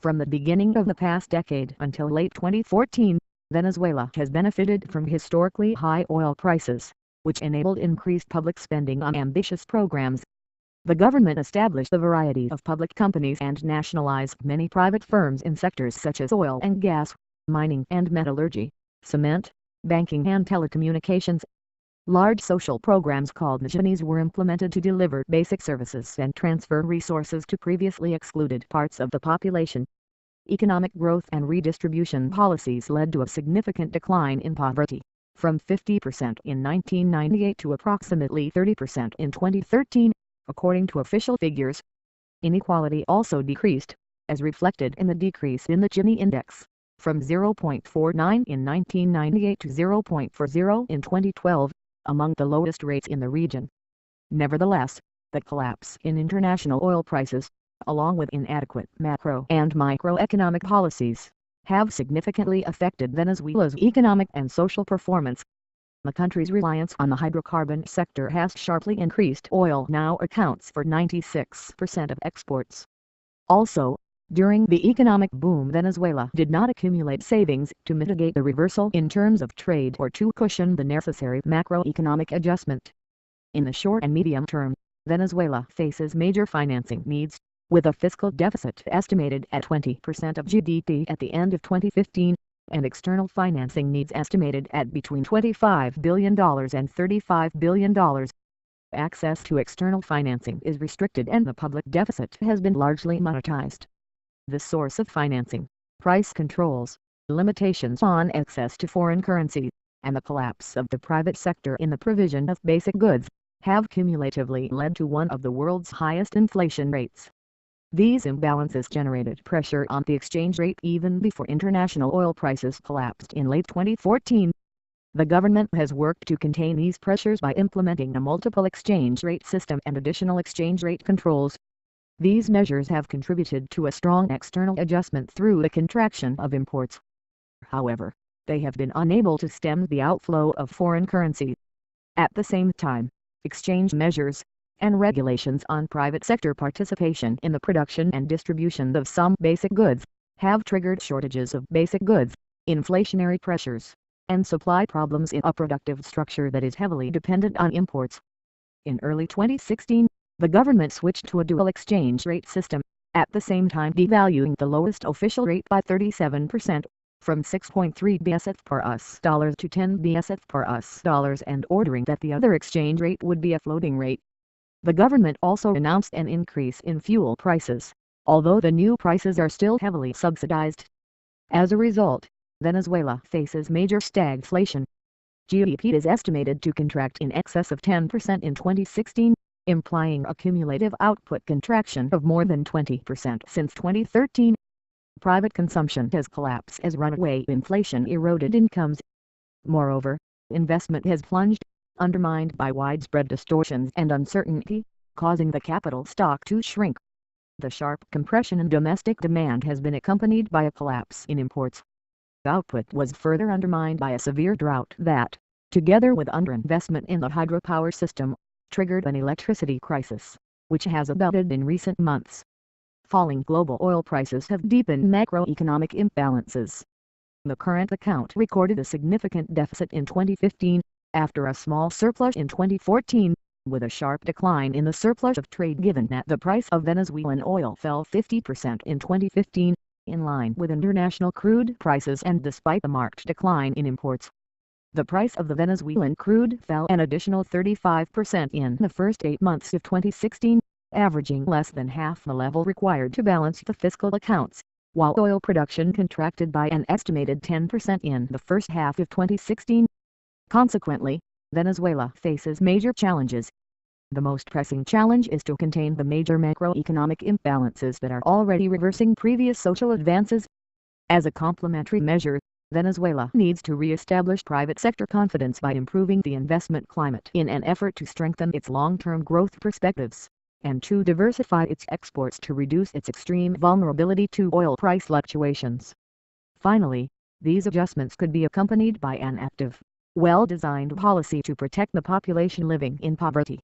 From the beginning of the past decade until late 2014, Venezuela has benefited from historically high oil prices, which enabled increased public spending on ambitious programs. The government established a variety of public companies and nationalized many private firms in sectors such as oil and gas, mining and metallurgy, cement, banking and telecommunications. Large social programs called misiones were implemented to deliver basic services and transfer resources to previously excluded parts of the population. Economic growth and redistribution policies led to a significant decline in poverty, from 50% in 1998 to approximately 30% in 2013, according to official figures. Inequality also decreased, as reflected in the decrease in the Gini Index, from 0.49 in 1998 to 0.40 in 2012, among the lowest rates in the region. Nevertheless, the collapse in international oil prices, along with inadequate macro and microeconomic policies, have significantly affected Venezuela's economic and social performance. The country's reliance on the hydrocarbon sector has sharply increased. Oil now accounts for 96% of exports. Also, during the economic boom, Venezuela did not accumulate savings to mitigate the reversal in terms of trade or to cushion the necessary macroeconomic adjustment. In the short and medium term, Venezuela faces major financing needs, with a fiscal deficit estimated at 20% of GDP at the end of 2015, and external financing needs estimated at between $25 billion and $35 billion. Access to external financing is restricted and the public deficit has been largely monetized. The source of financing, price controls, limitations on access to foreign currency, and the collapse of the private sector in the provision of basic goods, have cumulatively led to one of the world's highest inflation rates. These imbalances generated pressure on the exchange rate even before international oil prices collapsed in late 2014. The government has worked to contain these pressures by implementing a multiple exchange rate system and additional exchange rate controls. These measures have contributed to a strong external adjustment through the contraction of imports. However, they have been unable to stem the outflow of foreign currency. At the same time, exchange measures and regulations on private sector participation in the production and distribution of some basic goods have triggered shortages of basic goods, inflationary pressures, and supply problems in a productive structure that is heavily dependent on imports. In early 2016, the government switched to a dual exchange rate system, at the same time devaluing the lowest official rate by 37%, from 6.3 BSF per US dollars to 10 BSF per US dollars, and ordering that the other exchange rate would be a floating rate. The government also announced an increase in fuel prices, although the new prices are still heavily subsidized. As a result, Venezuela faces major stagflation. GDP is estimated to contract in excess of 10% in 2016, implying a cumulative output contraction of more than 20% since 2013. Private consumption has collapsed as runaway inflation eroded incomes. Moreover, investment has plunged, undermined by widespread distortions and uncertainty, causing the capital stock to shrink. The sharp compression in domestic demand has been accompanied by a collapse in imports. Output was further undermined by a severe drought that, together with underinvestment in the hydropower system, triggered an electricity crisis, which has abated in recent months. Falling global oil prices have deepened macroeconomic imbalances. The current account recorded a significant deficit in 2015, after a small surplus in 2014, with a sharp decline in the surplus of trade given that the price of Venezuelan oil fell 50% in 2015, in line with international crude prices and despite a marked decline in imports. The price of the Venezuelan crude fell an additional 35% in the first 8 months of 2016, averaging less than half the level required to balance the fiscal accounts, while oil production contracted by an estimated 10% in the first half of 2016. Consequently, Venezuela faces major challenges. The most pressing challenge is to contain the major macroeconomic imbalances that are already reversing previous social advances. As a complementary measure, Venezuela needs to re-establish private sector confidence by improving the investment climate in an effort to strengthen its long-term growth perspectives, and to diversify its exports to reduce its extreme vulnerability to oil price fluctuations. Finally, these adjustments could be accompanied by an active, well-designed policy to protect the population living in poverty.